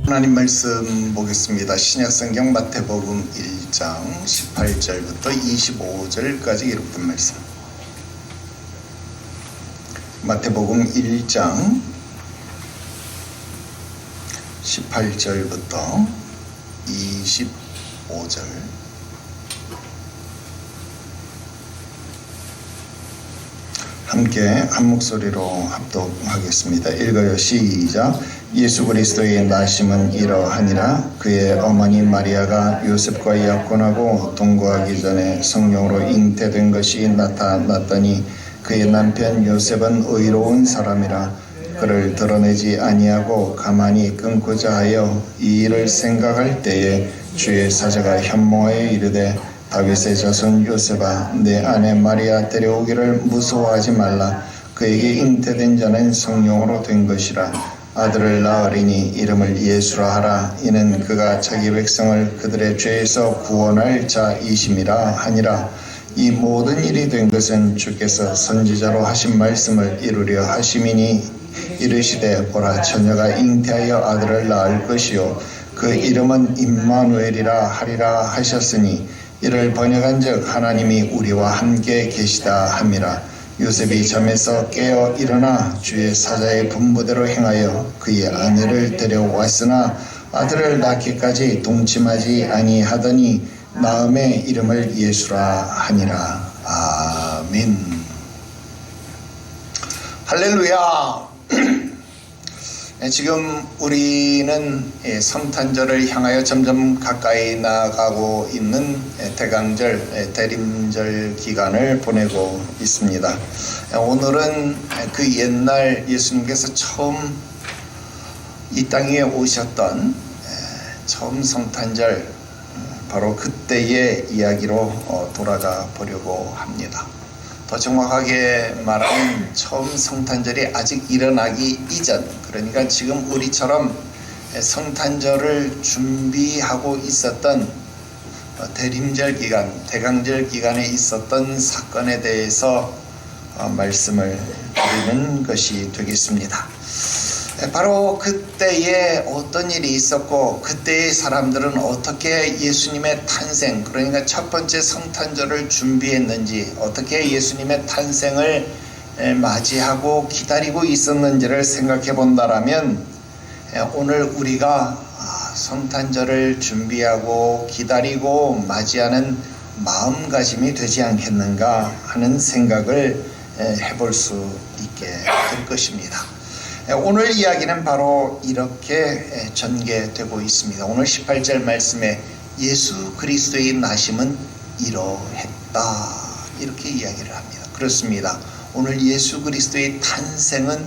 하나님 말씀 보겠습니다. 신약성경 마태복음 1장 18절부터 25절까지 기록된 말씀. 마태복음 1장 18절부터 25절. 함께 한 목소리로 합독하겠습니다. 읽어요. 시작. 예수 그리스도의 나심은 이러하니라. 그의 어머니 마리아가 요셉과 약혼하고 동거하기 전에 성령으로 잉태된 것이 나타났더니 그의 남편 요셉은 의로운 사람이라 그를 드러내지 아니하고 가만히 끊고자 하여 이 일을 생각할 때에 주의 사자가 현몽하여 이르되 다윗의 자손 요셉아, 내 아내 마리아 데려오기를 무서워하지 말라. 그에게 잉태된 자는 성령으로 된 것이라. 아들을 낳으리니 이름을 예수라 하라. 이는 그가 자기 백성을 그들의 죄에서 구원할 자이심이라 하니라. 이 모든 일이 된 것은 주께서 선지자로 하신 말씀을 이루려 하심이니 이르시되 보라, 처녀가 잉태하여 아들을 낳을 것이요 그 이름은 임마누엘이라 하리라 하셨으니 이를 번역한즉 하나님이 우리와 함께 계시다 함이라. 요셉이 잠에서 깨어 일어나 주의 사자의 분부대로 행하여 그의 아내를 데려왔으나 아들을 낳기까지 동침하지 아니하더니 낳음의 이름을 예수라 하니라. 아멘. 할렐루야. 지금 우리는 성탄절을 향하여 점점 가까이 나아가고 있는 대강절, 대림절 기간을 보내고 있습니다. 오늘은 그 옛날 예수님께서 처음 이 땅에 오셨던 처음 성탄절, 바로 그때의 이야기로 돌아가 보려고 합니다. 더 정확하게 말하면 처음 성탄절이 아직 일어나기 이전, 그러니까 지금 우리처럼 성탄절을 준비하고 있었던 대림절 기간, 대강절 기간에 있었던 사건에 대해서 말씀을 드리는 것이 되겠습니다. 바로 그때에 어떤 일이 있었고 그때의 사람들은 어떻게 예수님의 탄생, 그러니까 첫 번째 성탄절을 준비했는지, 어떻게 예수님의 탄생을 맞이하고 기다리고 있었는지를 생각해 본다라면 오늘 우리가 성탄절을 준비하고 기다리고 맞이하는 마음가짐이 되지 않겠는가 하는 생각을 해볼 수 있게 될 것입니다. 오늘 이야기는 바로 이렇게 전개되고 있습니다. 오늘 18절 말씀에 예수 그리스도의 나심은 이러했다, 이렇게 이야기를 합니다. 그렇습니다. 오늘 예수 그리스도의 탄생은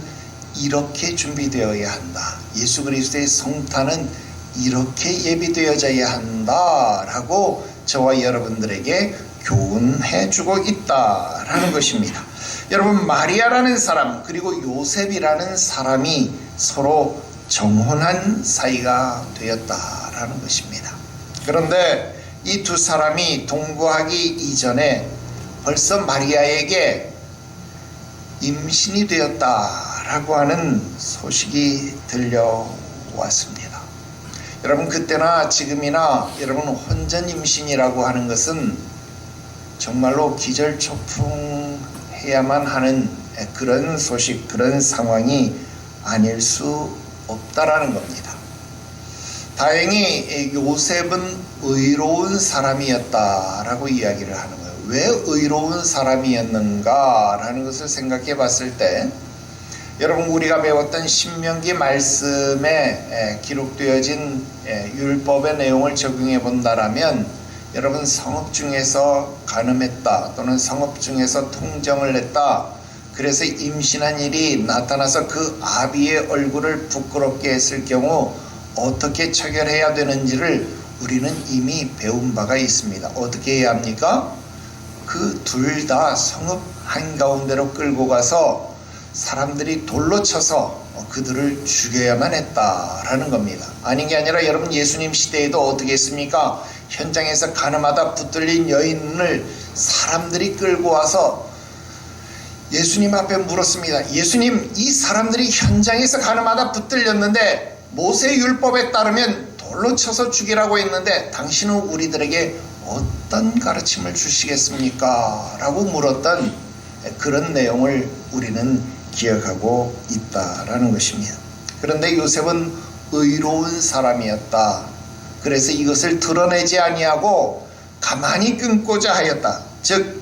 이렇게 준비되어야 한다. 예수 그리스도의 성탄은 이렇게 예비되어져야 한다라고 저와 여러분들에게 교훈해 주고 있다라는 것입니다. 여러분, 마리아라는 사람 그리고 요셉이라는 사람이 서로 정혼한 사이가 되었다라는 것입니다. 그런데 이 두 사람이 동거하기 이전에 벌써 마리아에게 임신이 되었다라고 하는 소식이 들려왔습니다. 여러분, 그때나 지금이나 여러분 혼전 임신이라고 하는 것은 정말로 기절초풍해야만 하는 그런 소식, 그런 상황이 아닐 수 없다라는 겁니다. 다행히 요셉은 의로운 사람이었다라고 이야기를 하는 거예요. 왜 의로운 사람이었는가라는 것을 생각해 봤을 때, 여러분 우리가 배웠던 신명기 말씀에 기록되어진 율법의 내용을 적용해 본다라면, 여러분 성읍 중에서 간음했다 또는 성읍 중에서 통정을 했다, 그래서 임신한 일이 나타나서 그 아비의 얼굴을 부끄럽게 했을 경우 어떻게 처결해야 되는지를 우리는 이미 배운 바가 있습니다. 어떻게 해야 합니까? 그 둘 다 성읍 한가운데로 끌고 가서 사람들이 돌로 쳐서 그들을 죽여야만 했다라는 겁니다. 아닌 게 아니라 여러분 예수님 시대에도 어떻게 했습니까? 현장에서 가늠하다 붙들린 여인을 사람들이 끌고 와서 예수님 앞에 물었습니다. 예수님, 이 사람들이 현장에서 가늠하다 붙들렸는데 모세의 율법에 따르면 돌로 쳐서 죽이라고 했는데 당신은 우리들에게 어떤 가르침을 주시겠습니까? 라고 물었던 그런 내용을 우리는 기억하고 있다라는 것입니다. 그런데 요셉은 의로운 사람이었다. 그래서 이것을 드러내지 아니하고 가만히 끊고자 하였다. 즉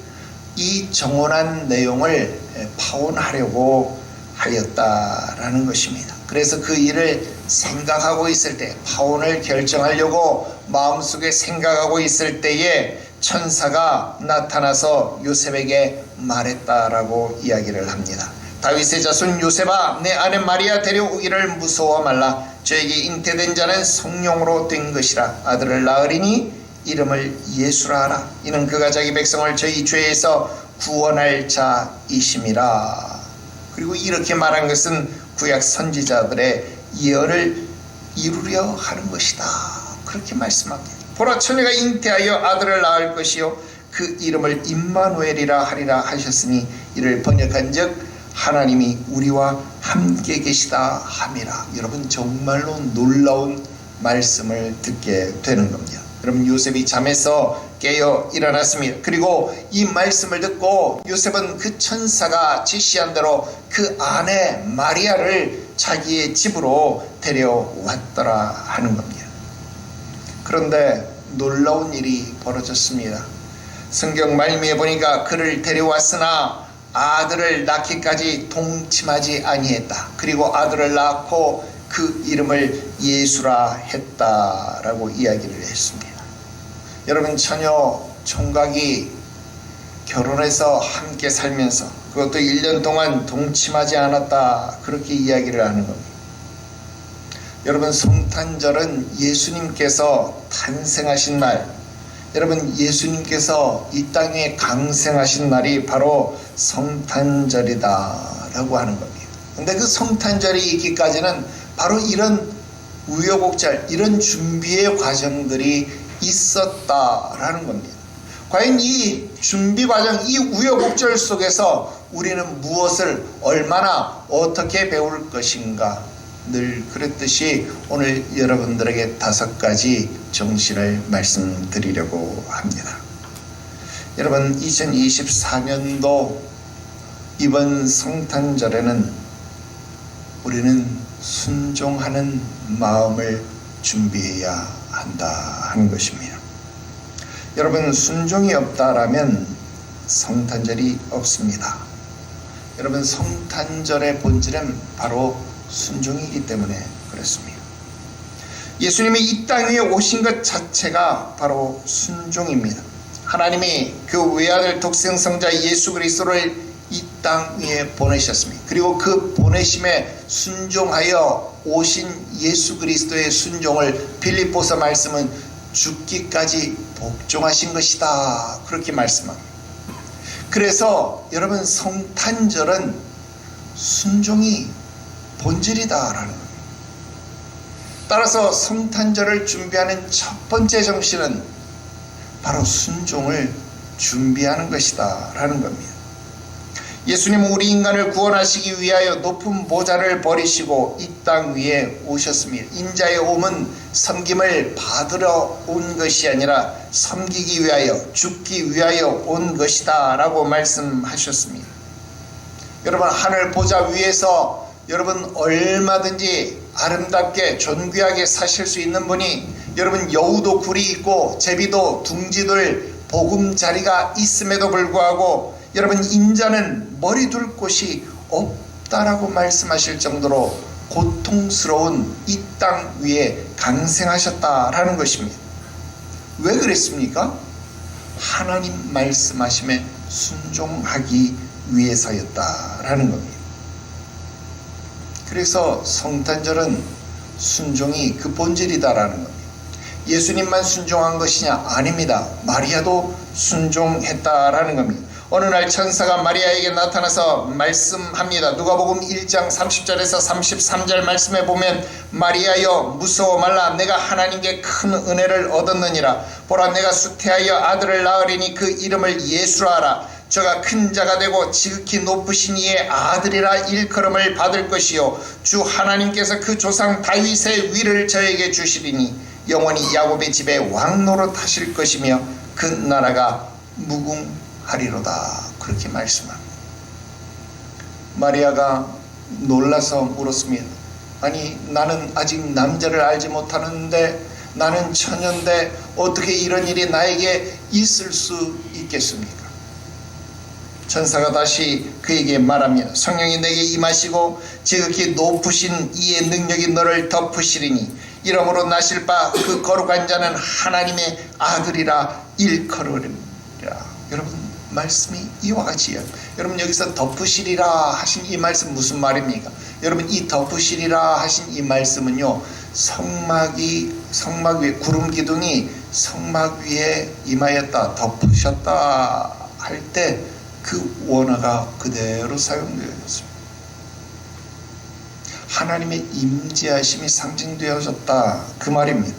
이 정혼한 내용을 파혼하려고 하였다라는 것입니다. 그래서 그 일을 생각하고 있을 때, 파혼을 결정하려고 마음속에 생각하고 있을 때에 천사가 나타나서 요셉에게 말했다라고 이야기를 합니다. 다윗의 자손 요셉아, 내 아내 마리아 데려오기를 무서워 말라. 저에게 잉태된 자는 성령으로 된 것이라. 아들을 낳으리니 이름을 예수라 하라. 이는 그가 자기 백성을 저희 죄에서 구원할 자이심이라. 그리고 이렇게 말한 것은 구약 선지자들의 예언을 이루려 하는 것이다. 그렇게 말씀합니다. 보라, 처녀가 잉태하여 아들을 낳을 것이요 그 이름을 임마누엘이라 하리라 하셨으니 이를 번역한즉 하나님이 우리와 함께 계시다 함이라. 여러분, 정말로 놀라운 말씀을 듣게 되는 겁니다. 여러분, 요셉이 잠에서 깨어 일어났습니다. 그리고 이 말씀을 듣고 요셉은 그 천사가 지시한 대로 그 아내 마리아를 자기의 집으로 데려왔더라 하는 겁니다. 그런데 놀라운 일이 벌어졌습니다. 성경 말미에 보니까 그를 데려왔으나 아들을 낳기까지 동침하지 아니했다. 그리고 아들을 낳고 그 이름을 예수라 했다라고 이야기를 했습니다. 여러분, 처녀 총각이 결혼해서 함께 살면서 그것도 1년 동안 동침하지 않았다, 그렇게 이야기를 하는 겁니다. 여러분, 성탄절은 예수님께서 탄생하신 날, 여러분, 예수님께서 이 땅에 강생하신 날이 바로 성탄절이다 라고 하는 겁니다. 근데 그 성탄절이 있기까지는 바로 이런 우여곡절, 이런 준비의 과정들이 있었다라는 겁니다. 과연 이 준비 과정, 이 우여곡절 속에서 우리는 무엇을 얼마나 어떻게 배울 것인가, 늘 그랬듯이 오늘 여러분들에게 5가지 정신을 말씀드리려고 합니다. 여러분, 2024년도 이번 성탄절에는 우리는 순종하는 마음을 준비해야 한다 하는 것입니다. 여러분, 순종이 없다라면 성탄절이 없습니다. 여러분, 성탄절의 본질은 바로 순종이기 때문에 그렇습니다. 예수님이 이 땅 위에 오신 것 자체가 바로 순종입니다. 하나님이 그 외아들 독생성자 예수 그리스도를 이 땅 위에 보내셨습니다. 그리고 그 보내심에 순종하여 오신 예수 그리스도의 순종을 빌립보서 말씀은 죽기까지 복종하신 것이다, 그렇게 말씀합니다. 그래서 여러분, 성탄절은 순종이 본질이다라는 겁니다. 따라서 성탄절을 준비하는 첫 번째 정신은 바로 순종을 준비하는 것이다 라는 겁니다. 예수님은 우리 인간을 구원하시기 위하여 높은 보좌를 버리시고 이 땅 위에 오셨습니다. 인자의 옴은 섬김을 받으러 온 것이 아니라 섬기기 위하여, 죽기 위하여 온 것이다 라고 말씀하셨습니다. 여러분, 하늘 보좌 위에서 여러분 얼마든지 아름답게 존귀하게 사실 수 있는 분이, 여러분, 여우도 굴이 있고 제비도 둥지들 보금자리가 있음에도 불구하고 여러분, 인자는 머리 둘 곳이 없다라고 말씀하실 정도로 고통스러운 이 땅 위에 강생하셨다라는 것입니다. 왜 그랬습니까? 하나님 말씀하심에 순종하기 위해서였다라는 겁니다. 그래서 성탄절은 순종이 그 본질이다라는 겁니다. 예수님만 순종한 것이냐? 아닙니다. 마리아도 순종했다라는 겁니다. 어느 날 천사가 마리아에게 나타나서 말씀합니다. 누가복음 1장 30절에서 33절 말씀에 보면 마리아여 무서워 말라 내가 하나님께 큰 은혜를 얻었느니라. 보라 내가 수태하여 아들을 낳으리니 그 이름을 예수라 하라. 저가 큰 자가 되고 지극히 높으신 이의 아들이라 일컬음을 받을 것이요 주 하나님께서 그 조상 다윗의 위를 저에게 주시리니 영원히 야곱의 집에 왕노릇 하실 것이며 그 나라가 무궁하리로다. 그렇게 말씀합니다. 마리아가 놀라서 물었습니다. 아니 나는 아직 남자를 알지 못하는데 나는 처녀인데 어떻게 이런 일이 나에게 있을 수 있겠습니까? 천사가 다시 그에게 말합니다. 성령이 내게 임하시고 지극히 높으신 이의 능력이 너를 덮으시리니 이러므로 나실 바 그 거룩한 자는 하나님의 아들이라 일컬으리라. 여러분 말씀이 이와 같이요. 여러분 여기서 덮으시리라 하신 이 말씀 무슨 말입니까? 여러분 이 덮으시리라 하신 이 말씀은요, 성막 위에 구름 기둥이 성막 위에 임하였다, 덮으셨다 할 때 그 원어가 그대로 사용되었습니다. 하나님의 임재하심이 상징되어졌다 그 말입니다.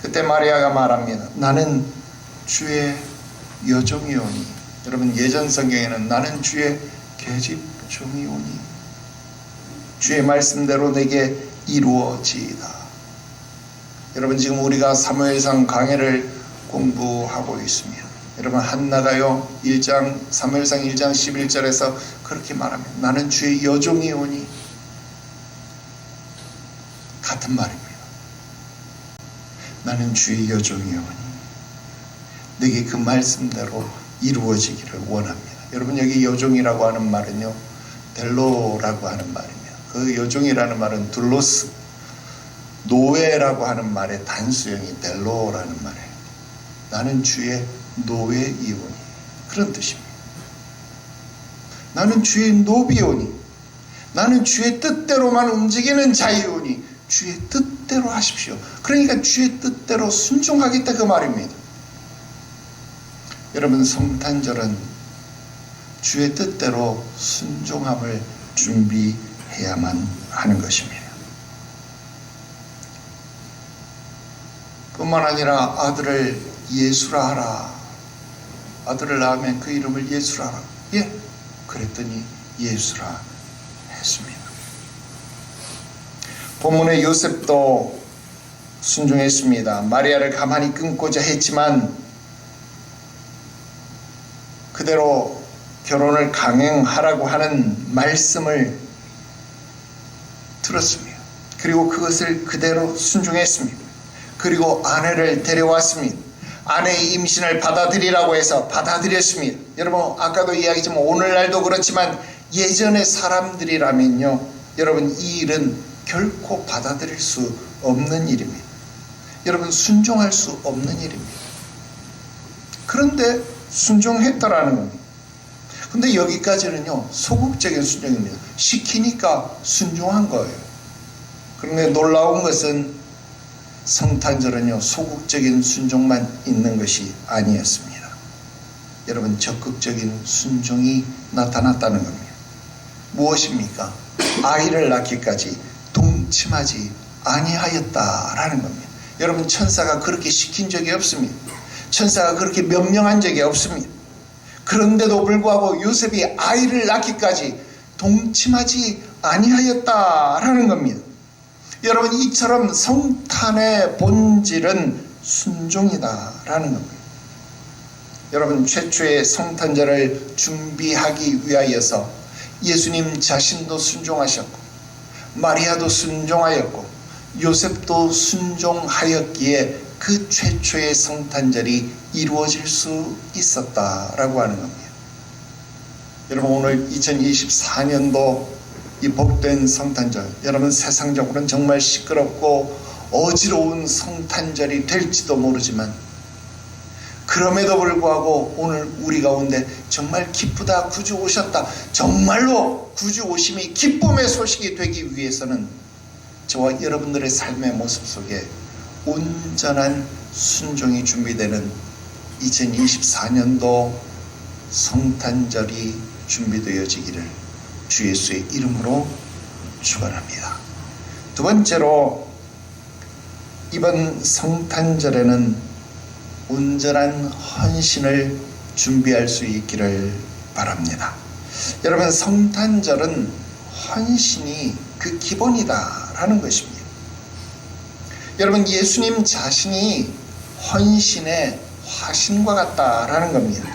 그때 마리아가 말합니다. 나는 주의 여종이오니. 여러분 예전 성경에는 나는 주의 계집 종이오니 주의 말씀대로 내게 이루어지이다. 여러분 지금 우리가 사무엘상 강해를 공부하고 있습니다. 여러분 한나가요 사무엘상 1장 11절에서 그렇게 말합니다. 나는 주의 여종이오니. 같은 말입니다. 나는 주의 여종이오니 내게 그 말씀대로 이루어지기를 원합니다. 여러분 여기 여종이라고 하는 말은요 델로라고 하는 말입니다. 그 여종이라는 말은 둘로스, 노예라고 하는 말의 단수형이 델로라는 말이에요. 나는 주의 노예이오니 그런 뜻입니다. 나는 주의 노비오니 나는 주의 뜻대로만 움직이는 자이오니 주의 뜻대로 하십시오. 그러니까 주의 뜻대로 순종하겠다 그 말입니다. 여러분 성탄절은 주의 뜻대로 순종함을 준비해야만 하는 것입니다. 뿐만 아니라 아들을 예수라 하라. 아들을 낳으면 그 이름을 예수라 하라. 예, 그랬더니 예수라 했습니다. 본문의 요셉도 순종했습니다. 마리아를 가만히 끊고자 했지만 그대로 결혼을 강행하라고 하는 말씀을 들었습니다. 그리고 그것을 그대로 순종했습니다. 그리고 아내를 데려왔습니다. 아내의 임신을 받아들이라고 해서 받아들였습니다. 여러분 아까도 이야기했지만 오늘날도 그렇지만 예전의 사람들이라면요 여러분 이 일은 결코 받아들일 수 없는 일입니다. 여러분 순종할 수 없는 일입니다. 그런데 순종했다라는 겁니다. 근데 여기까지는요 소극적인 순종입니다. 시키니까 순종한 거예요. 그런데 놀라운 것은 성탄절은요 소극적인 순종만 있는 것이 아니었습니다. 여러분 적극적인 순종이 나타났다는 겁니다. 무엇입니까? 아이를 낳기까지 동침하지 아니하였다라는 겁니다. 여러분 천사가 그렇게 시킨 적이 없습니다. 천사가 그렇게 명령한 적이 없습니다. 그런데도 불구하고 요셉이 아이를 낳기까지 동침하지 아니하였다라는 겁니다. 여러분 이처럼 성탄의 본질은 순종이다라는 겁니다. 여러분 최초의 성탄절을 준비하기 위하여서 예수님 자신도 순종하셨고 마리아도 순종하였고 요셉도 순종하였기에 그 최초의 성탄절이 이루어질 수 있었다라고 하는 겁니다. 여러분 오늘 2024년도 이 복된 성탄절, 여러분 세상적으로는 정말 시끄럽고 어지러운 성탄절이 될지도 모르지만 그럼에도 불구하고 오늘 우리 가운데 정말 기쁘다, 구주 오셨다, 정말로 구주 오심이 기쁨의 소식이 되기 위해서는 저와 여러분들의 삶의 모습 속에 온전한 순종이 준비되는 2024년도 성탄절이 준비되어지기를 주 예수의 이름으로 축원합니다. 두 번째로 이번 성탄절에는 온전한 헌신을 준비할 수 있기를 바랍니다. 여러분, 성탄절은 헌신이 그 기본이다라는 것입니다. 여러분, 예수님 자신이 헌신의 화신과 같다라는 겁니다.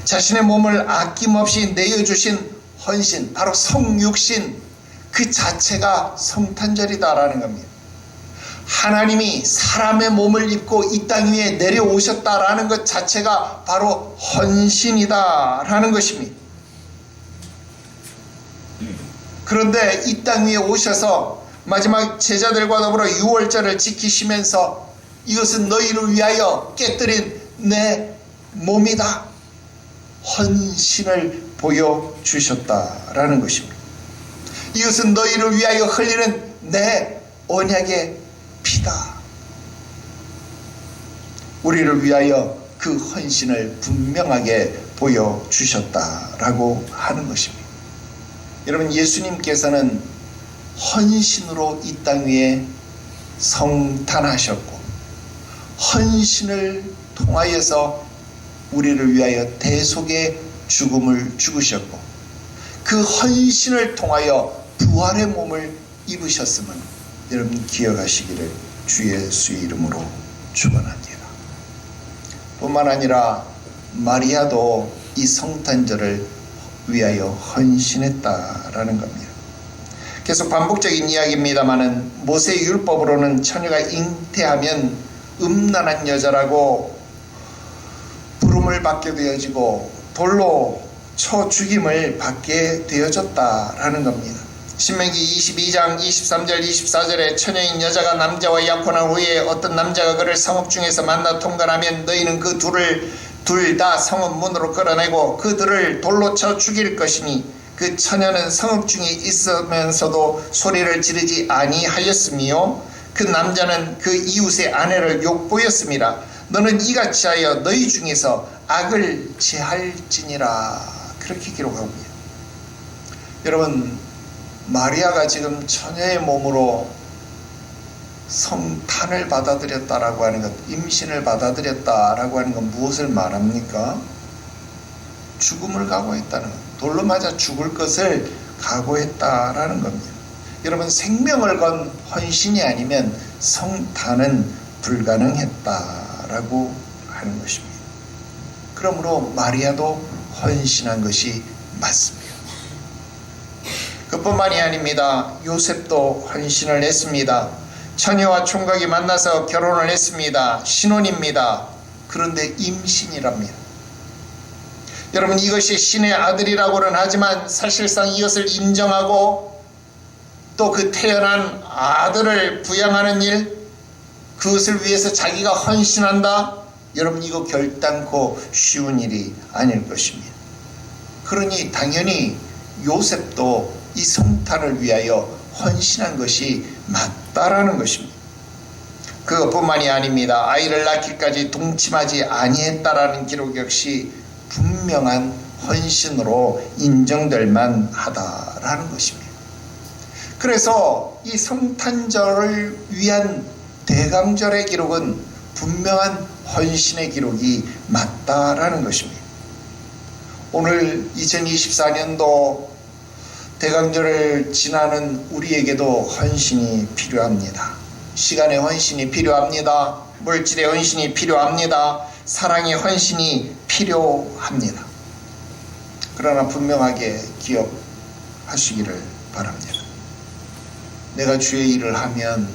자신의 몸을 아낌없이 내어주신 헌신, 바로 성육신 그 자체가 성탄절이다라는 겁니다. 하나님이 사람의 몸을 입고 이 땅 위에 내려오셨다라는 것 자체가 바로 헌신이다라는 것입니다. 그런데 이 땅 위에 오셔서 마지막 제자들과 더불어 유월절을 지키시면서 이것은 너희를 위하여 깨뜨린 내 몸이다, 헌신을 보여주셨다라는 것입니다. 이것은 너희를 위하여 흘리는 내 언약의 피다. 우리를 위하여 그 헌신을 분명하게 보여주셨다라고 하는 것입니다. 여러분, 예수님께서는 헌신으로 이 땅 위에 성탄하셨고 헌신을 통하여서 우리를 위하여 대속의 죽음을 죽으셨고 그 헌신을 통하여 부활의 몸을 입으셨음을 여러분 기억하시기를 주 예수의 이름으로 축원합니다. 뿐만 아니라 마리아도 이 성탄절을 위하여 헌신했다라는 겁니다. 계속 반복적인 이야기입니다마는 모세 율법으로는 처녀가 잉태하면 음란한 여자라고 부름을 받게 되어지고 돌로 쳐 죽임을 받게 되어졌다라는 겁니다. 신명기 22장 23절 24절에 처녀인 여자가 남자와 약혼한 후에 어떤 남자가 그를 성읍 중에서 만나 통관하면 너희는 그 둘 다 성읍 문으로 끌어내고 그들을 돌로 쳐 죽일 것이니 그 처녀는 성읍 중에 있으면서도 소리를 지르지 아니하였으며 그 남자는 그 이웃의 아내를 욕보였습니다. 너는 이같이 하여 너희 중에서 악을 제할지니라. 그렇게 기록합니다. 여러분, 마리아가 지금 처녀의 몸으로 성탄을 받아들였다라고 하는 것, 임신을 받아들였다라고 하는 건 무엇을 말합니까? 죽음을 각오했다는 것, 돌로 맞아 죽을 것을 각오했다라는 겁니다. 여러분, 생명을 건 헌신이 아니면 성탄은 불가능했다라고 하는 것입니다. 그러므로 마리아도 헌신한 것이 맞습니다. 그뿐만이 아닙니다. 요셉도 헌신을 했습니다. 처녀와 총각이 만나서 결혼을 했습니다. 신혼입니다. 그런데 임신이랍니다. 여러분, 이것이 신의 아들이라고는 하지만 사실상 이것을 인정하고 또 그 태어난 아들을 부양하는 일, 그것을 위해서 자기가 헌신한다? 여러분, 이거 결단코 쉬운 일이 아닐 것입니다. 그러니 당연히 요셉도 이 성탄을 위하여 헌신한 것이 맞다라는 것입니다. 그것뿐만이 아닙니다. 아이를 낳기까지 동침하지 아니했다라는 기록 역시 분명한 헌신으로 인정될 만하다라는 것입니다. 그래서 이 성탄절을 위한 대강절의 기록은 분명한 헌신의 기록이 맞다라는 것입니다. 오늘 2024년도 대강절을 지나는 우리에게도 헌신이 필요합니다. 시간의 헌신이 필요합니다. 물질의 헌신이 필요합니다. 사랑의 헌신이 필요합니다. 그러나 분명하게 기억하시기를 바랍니다. 내가 주의 일을 하면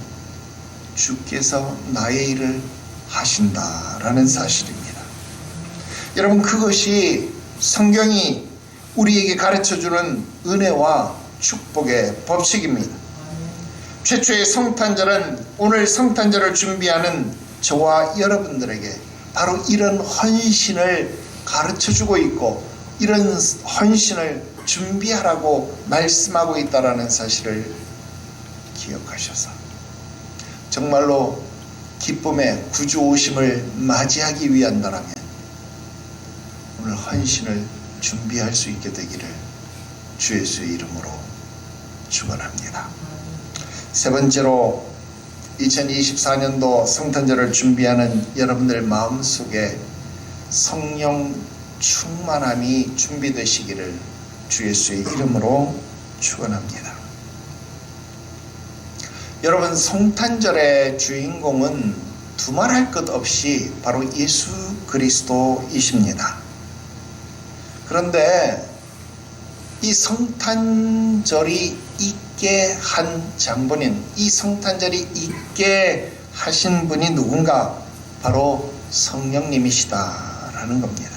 주께서 나의 일을 하신다라는 사실입니다. 여러분, 그것이 성경이 우리에게 가르쳐주는 은혜와 축복의 법칙입니다. 최초의 성탄절은 오늘 성탄절을 준비하는 저와 여러분들에게 바로 이런 헌신을 가르쳐주고 있고 이런 헌신을 준비하라고 말씀하고 있다는 사실을 기억하셔서 정말로 기쁨의 구주 오심을 맞이하기 위한다라면 오늘 헌신을 준비할 수 있게 되기를 주 예수의 이름으로 축원합니다. 세 번째로 2024년도 성탄절을 준비하는 여러분들 마음속에 성령 충만함이 준비되시기를 주 예수의 이름으로 축원합니다. 여러분, 성탄절의 주인공은 두말할 것 없이 바로 예수 그리스도이십니다. 그런데 이 성탄절이 있게 한 장본인, 이 성탄절이 있게 하신 분이 누군가? 바로 성령님이시다라는 겁니다.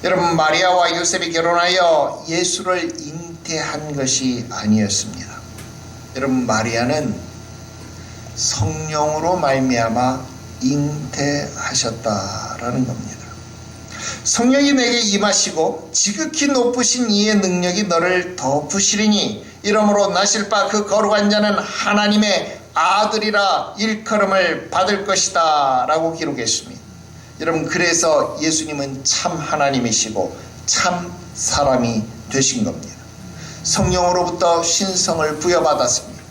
여러분, 마리아와 요셉이 결혼하여 예수를 잉태한 것이 아니었습니다. 여러분, 마리아는 성령으로 말미암아 잉태하셨다라는 겁니다. 성령이 내게 임하시고 지극히 높으신 이의 능력이 너를 덮으시리니 이러므로 나실 바 그 거룩한 자는 하나님의 아들이라 일컬음을 받을 것이다 라고 기록했습니다. 여러분, 그래서 예수님은 참 하나님이시고 참 사람이 되신 겁니다. 성령으로부터 신성을 부여받았습니다.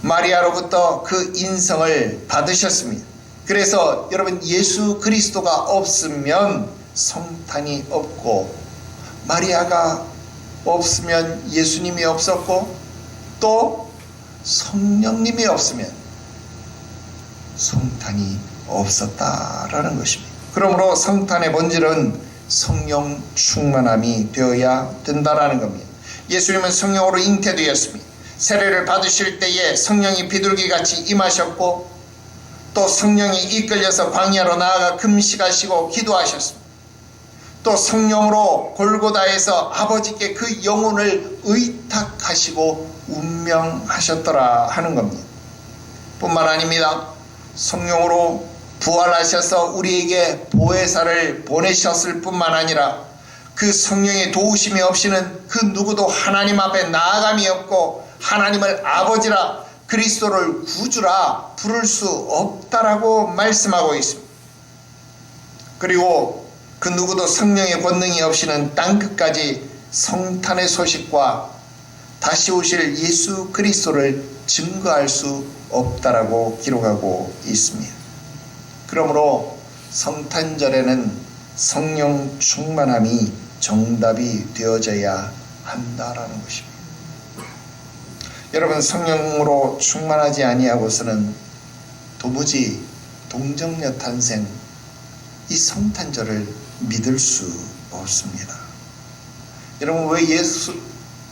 마리아로부터 그 인성을 받으셨습니다. 그래서 여러분, 예수 그리스도가 없으면 성탄이 없고, 마리아가 없으면 예수님이 없었고, 또 성령님이 없으면 성탄이 없었다라는 것입니다. 그러므로 성탄의 본질은 성령 충만함이 되어야 된다라는 겁니다. 예수님은 성령으로 잉태되었습니다. 세례를 받으실 때에 성령이 비둘기같이 임하셨고, 또 성령이 이끌려서 광야로 나아가 금식하시고 기도하셨습니다. 또 성령으로 골고다에서 아버지께 그 영혼을 의탁하시고 운명하셨더라 하는 겁니다. 뿐만 아닙니다. 성령으로 부활하셔서 우리에게 보혜사를 보내셨을 뿐만 아니라 그 성령의 도우심이 없이는 그 누구도 하나님 앞에 나아감이 없고 하나님을 아버지라 그리스도를 구주라 부를 수 없다라고 말씀하고 있습니다. 그리고 그 누구도 성령의 권능이 없이는 땅끝까지 성탄의 소식과 다시 오실 예수 그리스도를 증거할 수 없다라고 기록하고 있습니다. 그러므로 성탄절에는 성령 충만함이 정답이 되어져야 한다라는 것입니다. 여러분, 성령으로 충만하지 아니하고서는 도무지 동정녀 탄생, 이 성탄절을 믿을 수 없습니다. 여러분,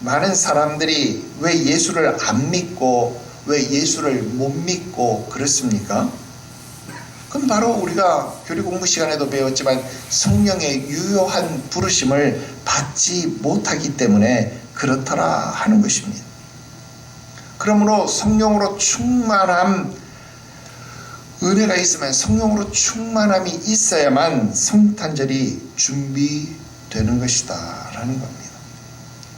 많은 사람들이 왜 예수를 안 믿고 왜 예수를 못 믿고 그렇습니까? 그럼 바로 우리가 교리 공부 시간에도 배웠지만 성령의 유효한 부르심을 받지 못하기 때문에 그렇더라 하는 것입니다. 그러므로 성령으로 충만함, 은혜가 있으면 성령으로 충만함이 있어야만 성탄절이 준비되는 것이다 라는 겁니다.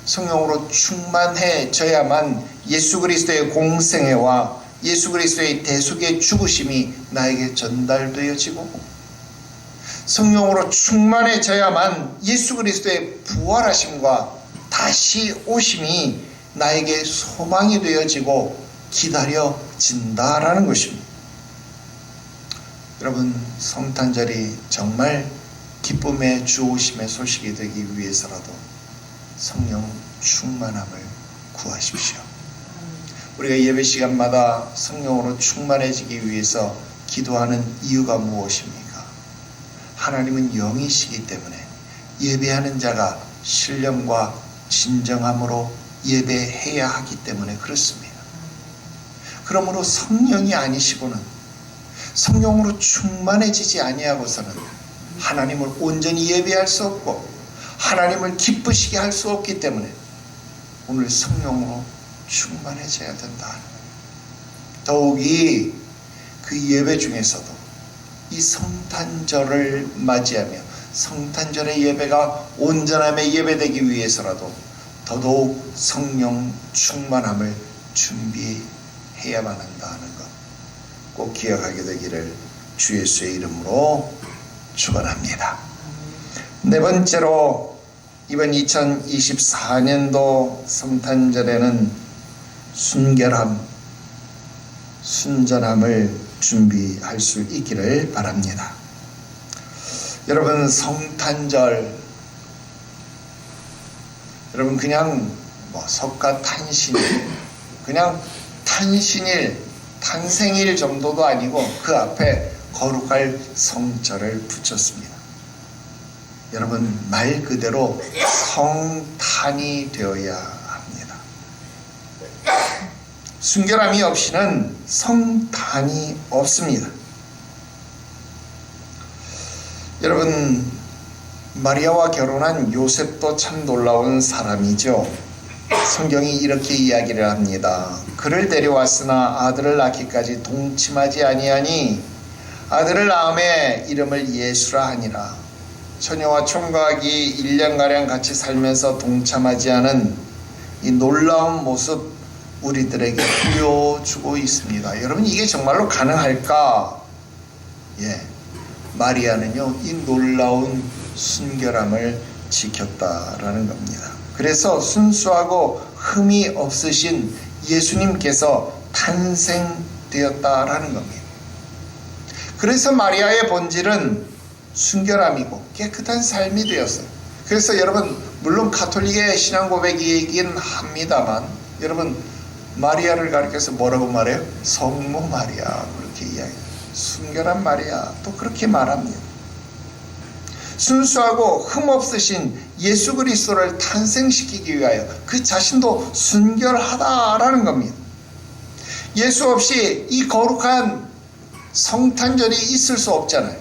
성령으로 충만해져야만 예수 그리스도의 공생애와 예수 그리스도의 대속의 죽으심이 나에게 전달되어지고, 성령으로 충만해져야만 예수 그리스도의 부활하심과 다시 오심이 나에게 소망이 되어지고 기다려진다라는 것입니다. 여러분, 성탄절이 정말 기쁨의 주오심의 소식이 되기 위해서라도 성령 충만함을 구하십시오. 우리가 예배 시간마다 성령으로 충만해지기 위해서 기도하는 이유가 무엇입니까? 하나님은 영이시기 때문에 예배하는 자가 신령과 진정함으로 예배해야 하기 때문에 그렇습니다. 그러므로 성령이 아니시고는, 성령으로 충만해지지 아니하고서는 하나님을 온전히 예배할 수 없고 하나님을 기쁘시게 할 수 없기 때문에 오늘 성령으로 충만해져야 된다. 더욱이 그 예배 중에서도 이 성탄절을 맞이하며 성탄절의 예배가 온전함의 예배되기 위해서라도 더더욱 성령 충만함을 준비해야만 한다는 것 꼭 기억하게 되기를 주 예수의 이름으로 축원합니다. 네 번째로 이번 2024년도 성탄절에는 순전함을 준비할 수 있기를 바랍니다. 여러분, 성탄절, 여러분 그냥 석가탄신일, 그냥 탄생일 정도도 아니고 그 앞에 거룩할 성자를 붙였습니다. 여러분, 말 그대로 성탄이 되어야 합니다. 순결함이 없이는 성탄이 없습니다. 여러분, 마리아와 결혼한 요셉도 참 놀라운 사람이죠. 성경이 이렇게 이야기를 합니다. 그를 데려왔으나 아들을 낳기까지 동침하지 아니하니 아들을 낳음에 이름을 예수라 하니라. 처녀와 총각이 1년가량 같이 살면서 동참하지 않은 이 놀라운 모습 우리들에게 보여주고 있습니다. 여러분, 이게 정말로 가능할까? 마리아는요, 이 놀라운 순결함을 지켰다라는 겁니다. 그래서 순수하고 흠이 없으신 예수님께서 탄생되었다라는 겁니다. 그래서 마리아의 본질은 순결함이고 깨끗한 삶이 되었어요. 그래서 여러분, 물론 가톨릭의 신앙 고백이긴 합니다만, 여러분, 마리아를 가리켜서 뭐라고 말해요? 성모 마리아, 그렇게 이야기해요. 순결한 마리아, 또 그렇게 말합니다. 순수하고 흠없으신 예수 그리스도를 탄생시키기 위하여 그 자신도 순결하다라는 겁니다. 예수 없이 이 거룩한 성탄절이 있을 수 없잖아요.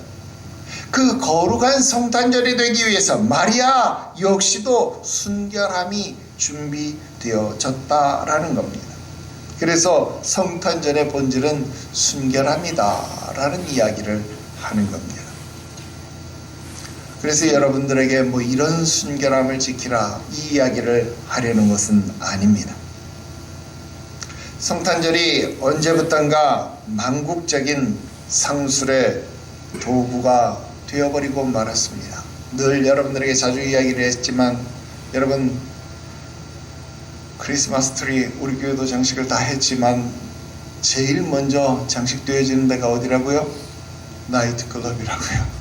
그 거룩한 성탄절이 되기 위해서 마리아 역시도 순결함이 준비되어졌다라는 겁니다. 그래서 성탄절의 본질은 순결함이다라는 이야기를 하는 겁니다. 그래서 여러분들에게 이런 순결함을 지키라, 이 이야기를 하려는 것은 아닙니다. 성탄절이 언제부턴가 망국적인 상술의 도구가 되어버리고 말았습니다. 늘 여러분들에게 자주 이야기를 했지만, 여러분, 크리스마스 트리, 우리 교회도 장식을 다 했지만 제일 먼저 장식되어지는 데가 어디라고요? 나이트클럽이라고요.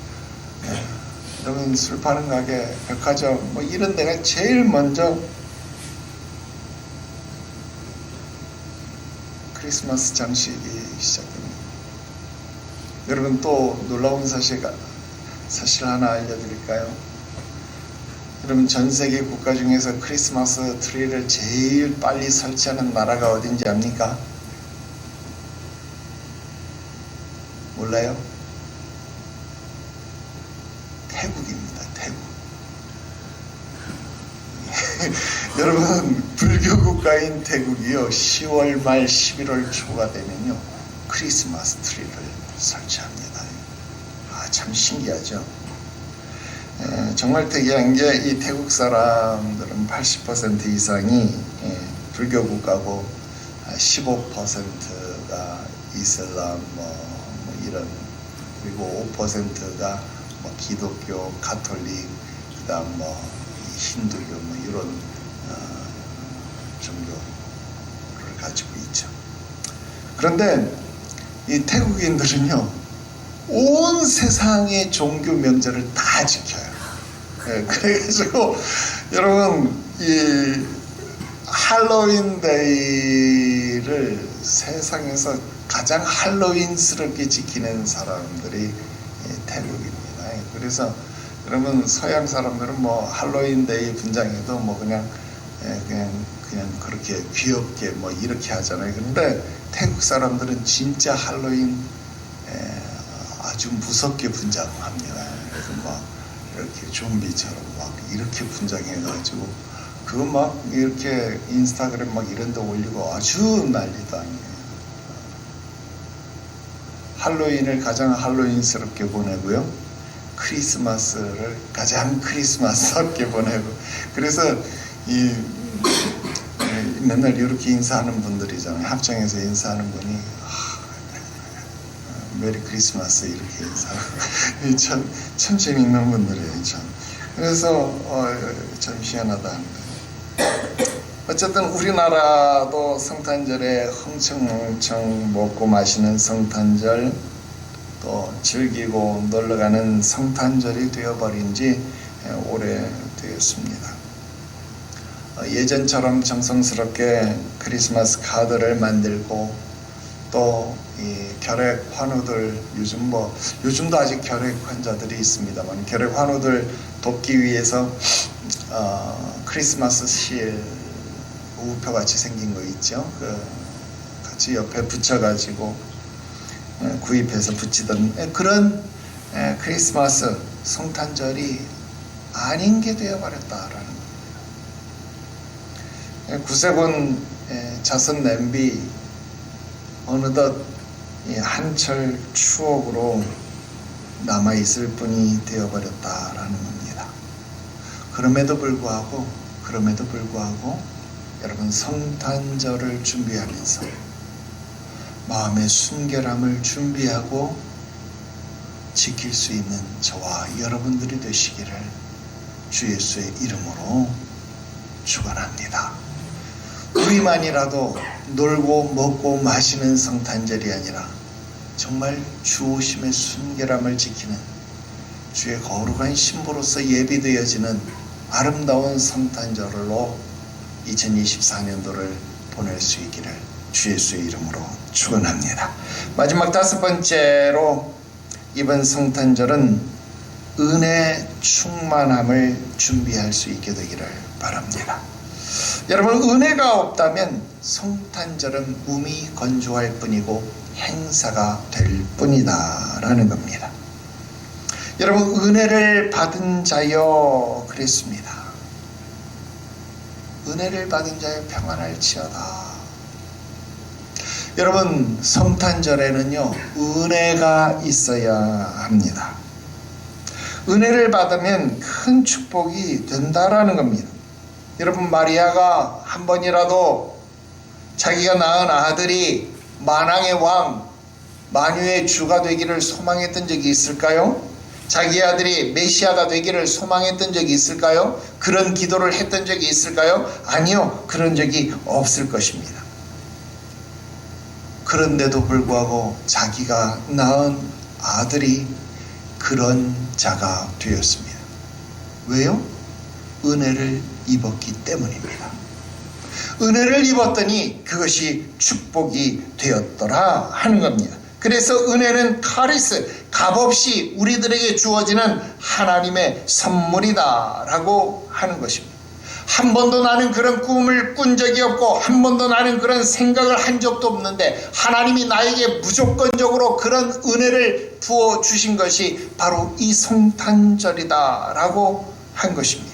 여러분, 술 파는 가게, 백화점 이런 데가 제일 먼저 크리스마스 장식이 시작됩니다. 여러분, 또 놀라운 사실 하나 알려드릴까요? 여러분, 전 세계 국가 중에서 크리스마스 트리를 제일 빨리 설치하는 나라가 어딘지 압니까? 몰라요? 태국입니다. 태국. 여러분, 불교 국가인 태국이요, 10월 말 11월 초가 되면요, 크리스마스 트리를 설치합니다. 참 신기하죠. 정말 특이한 게, 이 태국 사람들은 80% 이상이 불교 국가고 15%가 이슬람 이런, 그리고 5%가 기독교, 가톨릭, 그다음 힌두교 이런 종교를 가지고 있죠. 그런데 이 태국인들은요, 온 세상의 종교 명절을 다 지켜요. 그래가지고 여러분, 이 할로윈 데이를 세상에서 가장 할로윈스럽게 지키는 사람들이 태국입니다. 그래서 여러분, 서양 사람들은 할로윈 데이 분장해도 그냥 그렇게 귀엽게 이렇게 하잖아요. 그런데 태국 사람들은 진짜 할로윈 아주 무섭게 분장합니다. 그래서 이렇게 좀비처럼 이렇게 분장해가지고 그거 이렇게 인스타그램 이런 데 올리고 아주 난리도 아니에요. 할로윈을 가장 할로윈스럽게 보내고요, 크리스마스를 가장 크리스마스스럽게 보내고, 그래서 맨날 이렇게 인사하는 분들이잖아요. 합정에서 인사하는 분이 메리 크리스마스 이렇게 인사하고 참 재미있는 분들이에요. 참. 그래서 좀 희한하다. 어쨌든 우리나라도 성탄절에 흥청흥청 먹고 마시는 성탄절, 또 즐기고 놀러가는 성탄절이 되어버린 지 오래되었습니다. 예전처럼 정성스럽게 크리스마스 카드를 만들고 또 이 결핵 환우들, 요즘도 아직 결핵 환자들이 있습니다만, 결핵 환우들 돕기 위해서 크리스마스 실 우표 같이 생긴 거 있죠? 같이 옆에 붙여가지고 구입해서 붙이던 그런 크리스마스 성탄절이 아닌 게 되어버렸다라는 겁니다. 구세군 자선 냄비 어느덧 한철 추억으로 남아있을 뿐이 되어버렸다라는 겁니다. 그럼에도 불구하고 여러분, 성탄절을 준비하면서 마음의 순결함을 준비하고 지킬 수 있는 저와 여러분들이 되시기를 주 예수의 이름으로 축원합니다. 우리만이라도 놀고 먹고 마시는 성탄절이 아니라 정말 주 오심의 순결함을 지키는 주의 거룩한 신부로서 예비되어지는 아름다운 성탄절로 2024년도를 보낼 수 있기를 주 예수의 이름으로 축원합니다. 마지막 5번째로 이번 성탄절은 은혜 충만함을 준비할 수 있게 되기를 바랍니다. 여러분, 은혜가 없다면 성탄절은 몸이 건조할 뿐이고 행사가 될 뿐이다 라는 겁니다. 여러분, 은혜를 받은 자여 그랬습니다. 은혜를 받은 자여 평안할지어다. 여러분, 성탄절에는요 은혜가 있어야 합니다. 은혜를 받으면 큰 축복이 된다라는 겁니다. 여러분, 마리아가 한 번이라도 자기가 낳은 아들이 만왕의 왕, 만유의 주가 되기를 소망했던 적이 있을까요? 자기 아들이 메시아가 되기를 소망했던 적이 있을까요? 그런 기도를 했던 적이 있을까요? 아니요, 그런 적이 없을 것입니다. 그런데도 불구하고 자기가 낳은 아들이 그런 자가 되었습니다. 왜요? 은혜를 입었기 때문입니다. 은혜를 입었더니 그것이 축복이 되었더라 하는 겁니다. 그래서 은혜는 카리스, 값없이 우리들에게 주어지는 하나님의 선물이다 라고 하는 것입니다. 한 번도 나는 그런 꿈을 꾼 적이 없고 한 번도 나는 그런 생각을 한 적도 없는데 하나님이 나에게 무조건적으로 그런 은혜를 부어주신 것이 바로 이 성탄절이다 라고 한 것입니다.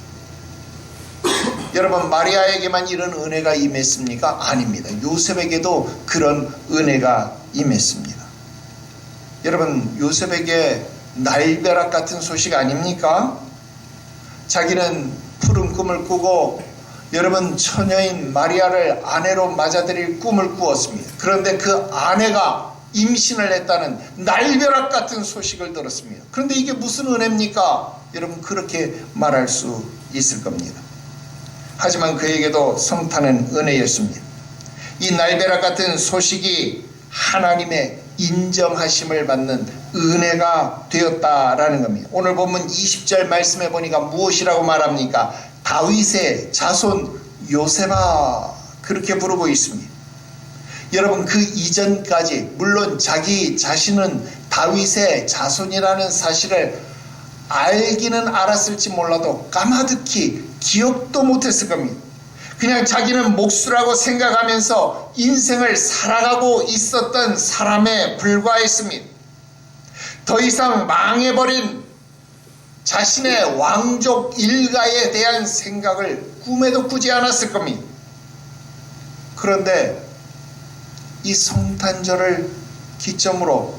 여러분, 마리아에게만 이런 은혜가 임했습니까? 아닙니다. 요셉에게도 그런 은혜가 임했습니다. 여러분, 요셉에게 날벼락 같은 소식 아닙니까? 자기는 푸른 꿈을 꾸고 여러분, 처녀인 마리아를 아내로 맞아들일 꿈을 꾸었습니다. 그런데 그 아내가 임신을 했다는 날벼락 같은 소식을 들었습니다. 그런데 이게 무슨 은혜입니까? 여러분, 그렇게 말할 수 있을 겁니다. 하지만 그에게도 성탄은 은혜였습니다. 이 날벼락 같은 소식이 하나님의 인정하심을 받는 은혜가 되었다라는 겁니다. 오늘 본문 20절 말씀해 보니까 무엇이라고 말합니까? 다윗의 자손 요셉아, 그렇게 부르고 있습니다. 여러분, 그 이전까지 물론 자기 자신은 다윗의 자손이라는 사실을 알기는 알았을지 몰라도 까마득히 기억도 못했을 겁니다. 그냥 자기는 목수라고 생각하면서 인생을 살아가고 있었던 사람에 불과했습니다. 더 이상 망해버린 자신의 왕족 일가에 대한 생각을 꿈에도 꾸지 않았을 겁니다. 그런데 이 성탄절을 기점으로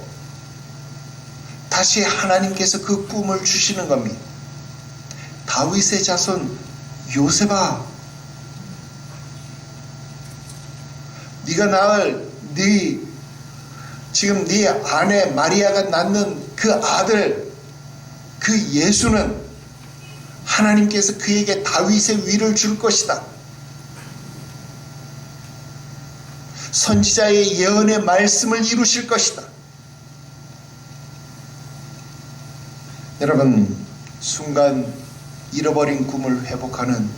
다시 하나님께서 그 꿈을 주시는 겁니다. 다윗의 자손 요셉아, 네가 낳을 지금 네 아내 마리아가 낳는 그 아들, 그 예수는 하나님께서 그에게 다윗의 위를 줄 것이다. 선지자의 예언의 말씀을 이루실 것이다. 여러분, 순간 잃어버린 꿈을 회복하는,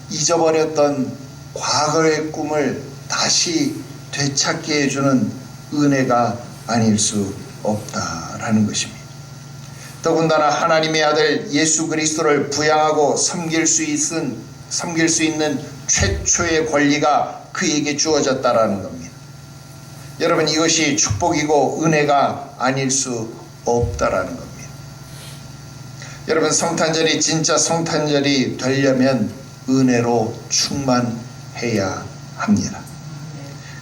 잊어버렸던 과거의 꿈을 다시 되찾게 해주는 은혜가 아닐 수 없다라는 것입니다. 더군다나 하나님의 아들 예수 그리스도를 부양하고 섬길 수 있는 최초의 권리가 그에게 주어졌다라는 겁니다. 여러분, 이것이 축복이고 은혜가 아닐 수 없다라는 겁니다. 여러분, 성탄절이 진짜 성탄절이 되려면 은혜로 충만해야 합니다.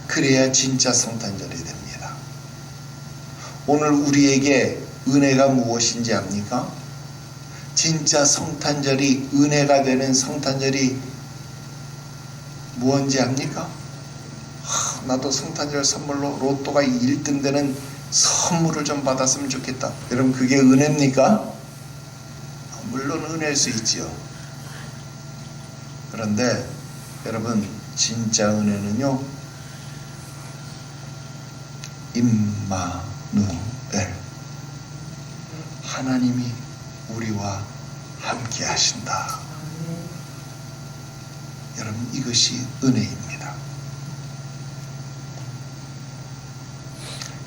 그래야 진짜 성탄절이 됩니다. 오늘 우리에게 은혜가 무엇인지 압니까? 진짜 성탄절이 은혜가 되는 성탄절이 무엇인지 압니까? 나도 성탄절 선물로 로또가 1등 되는 선물을 좀 받았으면 좋겠다. 여러분, 그게 은혜입니까? 물론 은혜일 수 있지요. 그런데 여러분, 진짜 은혜는요, 임마누엘, 하나님이 우리와 함께 하신다. 여러분, 이것이 은혜입니다.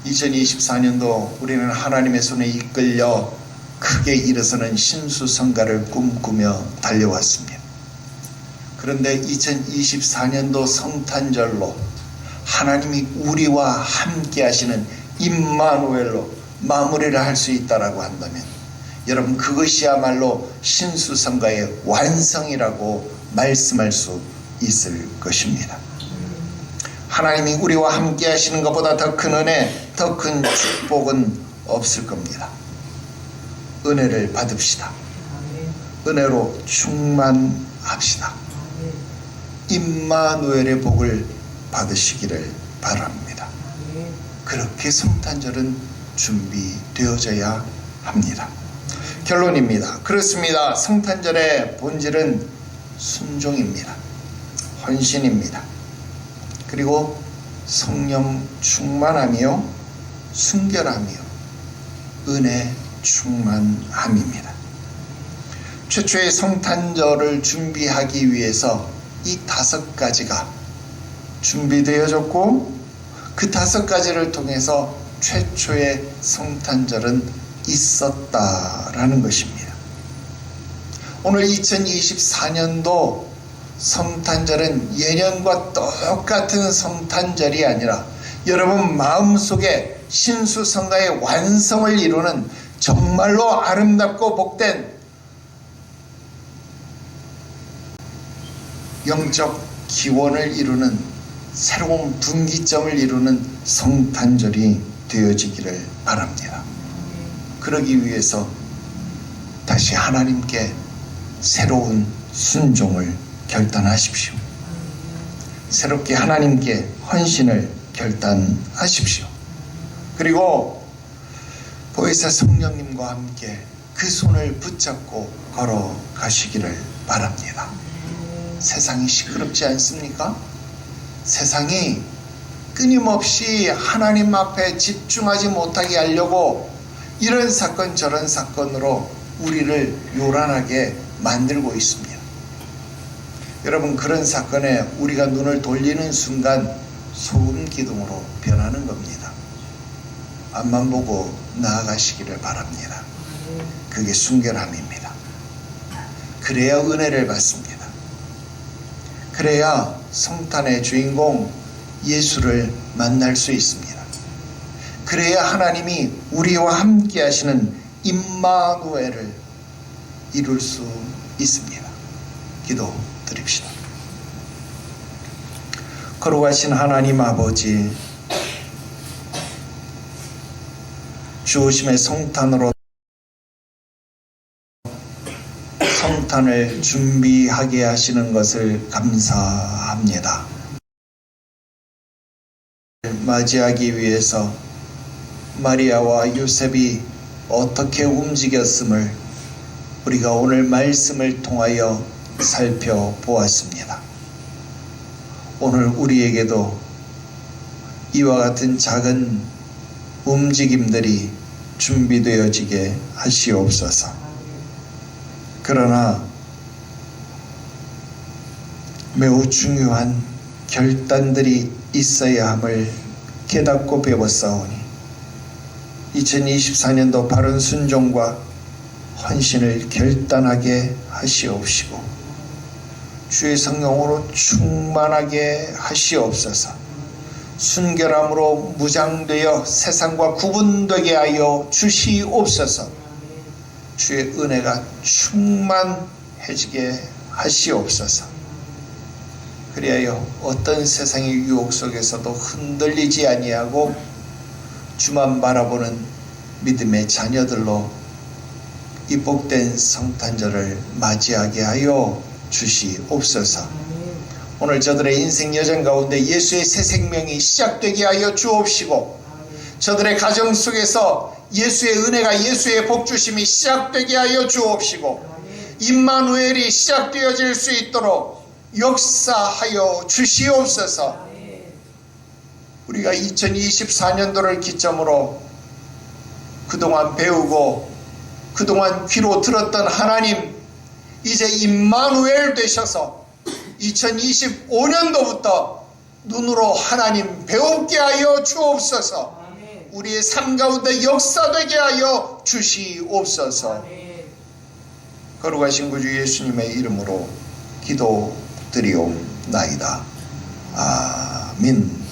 2024년도 우리는 하나님의 손에 이끌려 크게 일어서는 신수성가를 꿈꾸며 달려왔습니다. 그런데 2024년도 성탄절로 하나님이 우리와 함께 하시는 임마누엘로 마무리를 할 수 있다라고 한다면, 여러분, 그것이야말로 신수성가의 완성이라고 말씀할 수 있을 것입니다. 하나님이 우리와 함께 하시는 것보다 더 큰 은혜, 더 큰 축복은 없을 겁니다. 은혜를 받읍시다. 은혜로 충만합시다. 임마누엘의 복을 받으시기를 바랍니다. 그렇게 성탄절은 준비되어져야 합니다. 결론입니다. 그렇습니다. 성탄절의 본질은 순종입니다. 헌신입니다. 그리고 성령 충만함이요, 순결함이요, 은혜 충만함입니다. 최초의 성탄절을 준비하기 위해서 이 5가지가 준비되어졌고, 그 5가지를 통해서 최초의 성탄절은 있었다라는 것입니다. 오늘 2024년도 성탄절은 예년과 똑같은 성탄절이 아니라 여러분 마음속에 신수성가의 완성을 이루는 정말로 아름답고 복된 영적 기원을 이루는 새로운 분기점을 이루는 성탄절이 되어지기를 바랍니다. 그러기 위해서 다시 하나님께 새로운 순종을 결단하십시오. 새롭게 하나님께 헌신을 결단하십시오. 그리고 보혜사 성령님과 함께 그 손을 붙잡고 걸어가시기를 바랍니다. 세상이 시끄럽지 않습니까? 세상이 끊임없이 하나님 앞에 집중하지 못하게 하려고 이런 사건 저런 사건으로 우리를 요란하게 만들고 있습니다. 여러분, 그런 사건에 우리가 눈을 돌리는 순간 소금 기둥으로 변하는 겁니다. 앞만 보고 나아가시기를 바랍니다. 그게 순결함입니다. 그래야 은혜를 받습니다. 그래야 성탄의 주인공 예수를 만날 수 있습니다. 그래야 하나님이 우리와 함께 하시는 임마누엘을 이룰 수 있습니다. 기도 드립시다. 거룩하신 하나님 아버지, 주오심의 성탄으로 성탄을 준비하게 하시는 것을 감사합니다. 맞이하기 위해서 마리아와 요셉이 어떻게 움직였음을 우리가 오늘 말씀을 통하여 살펴보았습니다. 오늘 우리에게도 이와 같은 작은 움직임들이 준비되어지게 하시옵소서. 그러나 매우 중요한 결단들이 있어야 함을 깨닫고 배웠사오니 2024년도 바른 순종과 헌신을 결단하게 하시옵시고 주의 성령으로 충만하게 하시옵소서. 순결함으로 무장되어 세상과 구분되게 하여 주시옵소서. 주의 은혜가 충만해지게 하시옵소서. 그리하여 어떤 세상의 유혹 속에서도 흔들리지 아니하고 주만 바라보는 믿음의 자녀들로 이 복된 성탄절을 맞이하게 하여 주시옵소서. 오늘 저들의 인생 여정 가운데 예수의 새 생명이 시작되게 하여 주옵시고 저들의 가정 속에서 예수의 은혜가 예수의 복주심이 시작되게 하여 주옵시고 임마누엘이 시작되어질 수 있도록 역사하여 주시옵소서. 우리가 2024년도를 기점으로 그동안 배우고 그동안 귀로 들었던 하나님, 이제 임마누엘 되셔서 2025년도부터 눈으로 하나님 배우게 하여 주옵소서. 우리의 삶 가운데 역사되게 하여 주시옵소서. 거룩하신 구주 예수님의 이름으로 기도드리옵나이다. 아멘.